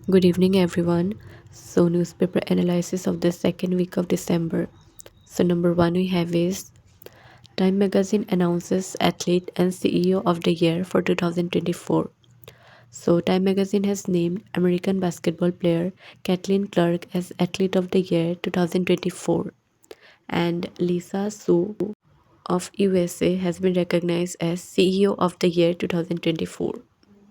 Good evening, everyone. So, newspaper analysis of the second week of December. So, number one we have is Time Magazine announces athlete and CEO of the year for 2024. So, Time Magazine has named American basketball player Kathleen Clark as Athlete of the Year 2024, and Lisa Su of USA has been recognized as CEO of the Year 2024.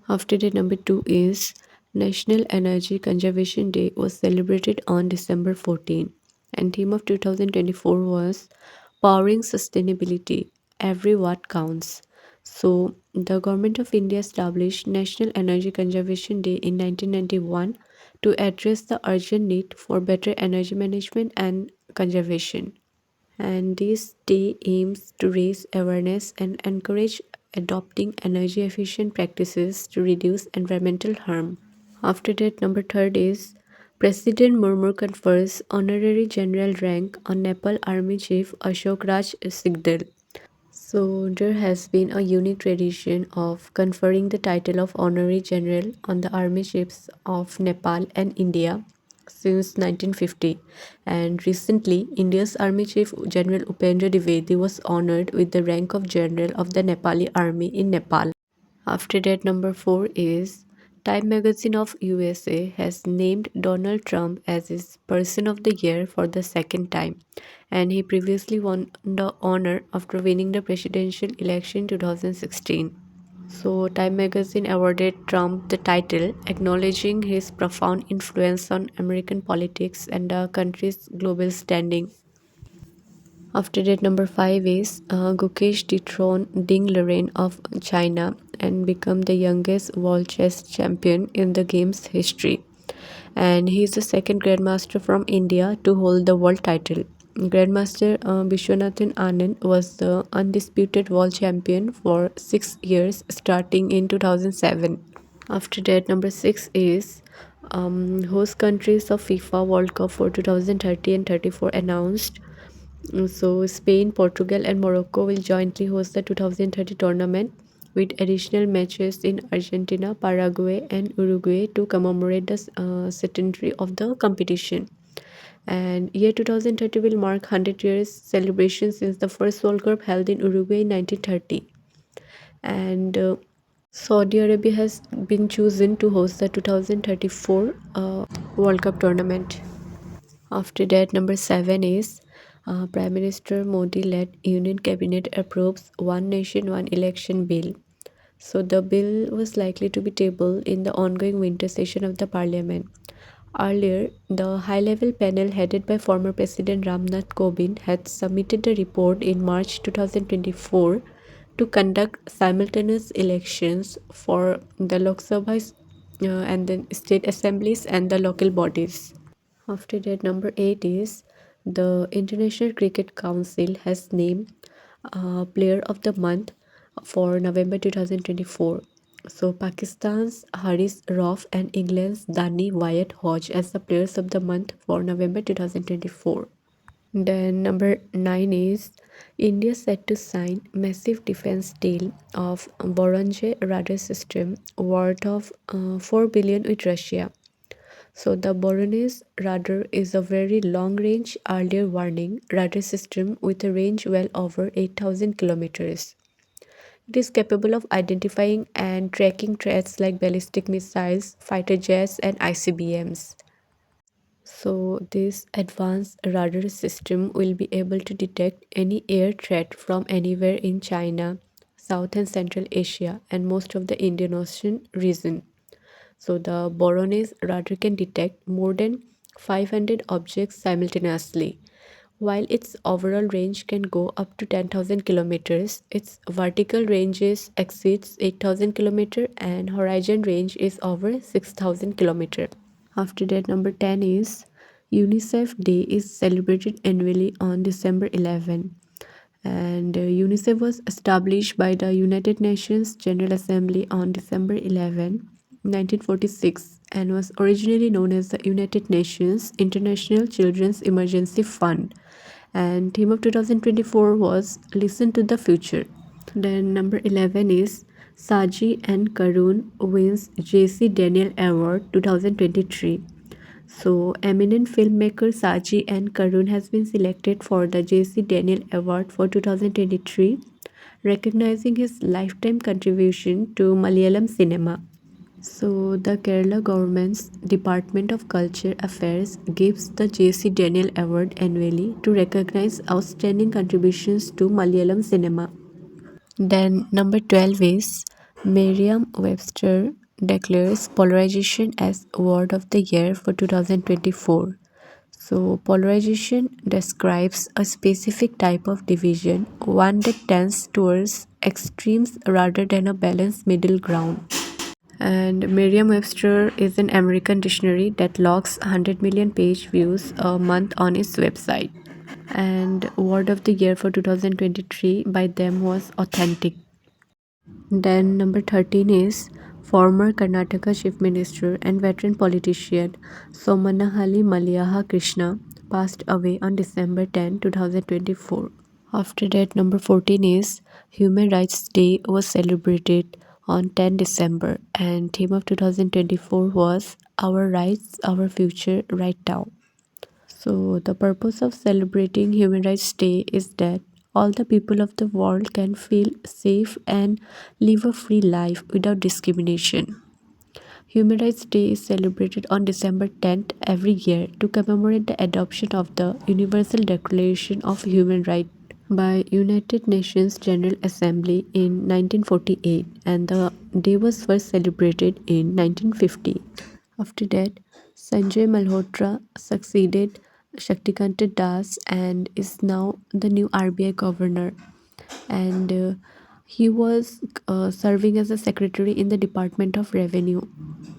After that, number two is National Energy Conservation Day was celebrated on December 14, and theme of 2024 was Powering Sustainability. Every watt counts. So, the Government of India established National Energy Conservation Day in 1991 to address the urgent need for better energy management and conservation, and this day aims to raise awareness and encourage adopting energy efficient practices to reduce environmental harm. After that, number third is President Murmur confers honorary general rank on Nepal Army Chief Ashok Raj Sigdal. So, there has been a unique tradition of conferring the title of Honorary General on the army chiefs of Nepal and India since 1950. And recently, India's Army Chief General Upendra Dwivedi was honored with the rank of General of the Nepali Army in Nepal. After that, number four is Time Magazine of USA has named Donald Trump as its Person of the Year for the second time, and he previously won the honor after winning the presidential election 2016. So, Time Magazine awarded Trump the title, acknowledging his profound influence on American politics and the country's global standing. After that, number five is Gukesh dethroned Ding Liren of China and become the youngest world chess champion in the game's history. And he is the second grandmaster from India to hold the world title. Grandmaster Vishwanathan Anand was the undisputed world champion for 6 years, starting in 2007. After that, number six is host countries of FIFA World Cup for 2030 and 34 announced. So, Spain, Portugal, and Morocco will jointly host the 2030 tournament with additional matches in Argentina, Paraguay, and Uruguay to commemorate the centenary of the competition. And year 2030 will mark 100 years celebration since the first World Cup held in Uruguay in 1930. And Saudi Arabia has been chosen to host the 2034 World Cup tournament. After that, number seven is Prime Minister Modi-led Union Cabinet approves One Nation, One Election bill. So the bill was likely to be tabled in the ongoing winter session of the Parliament. Earlier, the high-level panel headed by former President Ramnath Kovind had submitted the report in March 2024 to conduct simultaneous elections for the Lok Sabha and the state assemblies and the local bodies. After that, number eight is the International Cricket Council has named Player of the Month for November 2024. So, Pakistan's Haris Rauf and England's Dani Wyatt Hodge as the Players of the Month for November 2024. Then, number nine is India set to sign massive defense deal of Voronezh radar system worth of 4 billion with Russia. So the Voronezh radar is a very long-range earlier warning radar system with a range well over 8,000 kilometers. It is capable of identifying and tracking threats like ballistic missiles, fighter jets, and ICBMs. So this advanced radar system will be able to detect any air threat from anywhere in China, South and Central Asia, and most of the Indian Ocean region. So the Voronezh radar can detect more than 500 objects simultaneously. While its overall range can go up to 10,000 kilometers, its vertical ranges exceeds 8,000 kilometers and horizon range is over 6,000 kilometers. After that, number 10 is UNICEF Day is celebrated annually on December 11. And UNICEF was established by the United Nations General Assembly on December 11, 1946, and was originally known as the United Nations International Children's Emergency Fund. And theme of 2024 was Listen to the Future. Then number 11 is Saji and Karun wins JC Daniel Award 2023. So, eminent filmmaker Saji and Karun has been selected for the JC Daniel Award for 2023, recognizing his lifetime contribution to Malayalam cinema. So, the Kerala government's Department of Culture Affairs gives the JC Daniel Award annually to recognize outstanding contributions to Malayalam cinema. Then, number 12 is Merriam Webster declares polarization as Word of the Year for 2024. So, polarization describes a specific type of division, one that tends towards extremes rather than a balanced middle ground. And Merriam-Webster is an American dictionary that logs 100 million page views a month on its website. And word of the year for 2023 by them was authentic. Then number 13 is former Karnataka Chief Minister and veteran politician Somanahali Malayaha Krishna passed away on December 10, 2024. After that, number 14 is Human Rights Day was celebrated on 10 December and theme of 2024 was Our Rights, Our Future Right Now. So the purpose of celebrating Human Rights Day is that all the people of the world can feel safe and live a free life without discrimination. Human Rights Day is celebrated on December 10th every year to commemorate the adoption of the Universal Declaration of Human Rights by United Nations General Assembly in 1948 and the day was first celebrated in 1950. After that, Sanjay Malhotra succeeded Shaktikanta Das and is now the new RBI governor and he was serving as a secretary in the Department of Revenue.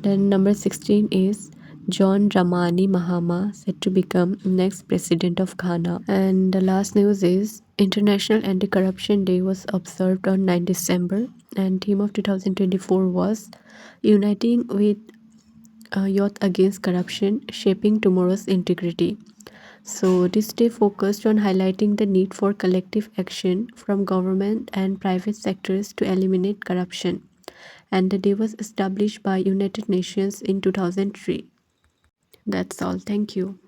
Then number 16 is John Dramani Mahama set to become next president of Ghana. And the last news is International Anti-Corruption Day was observed on 9 December and theme of 2024 was uniting with youth against corruption, shaping tomorrow's integrity. So this day focused on highlighting the need for collective action from government and private sectors to eliminate corruption. And the day was established by United Nations in 2003. That's all. Thank you.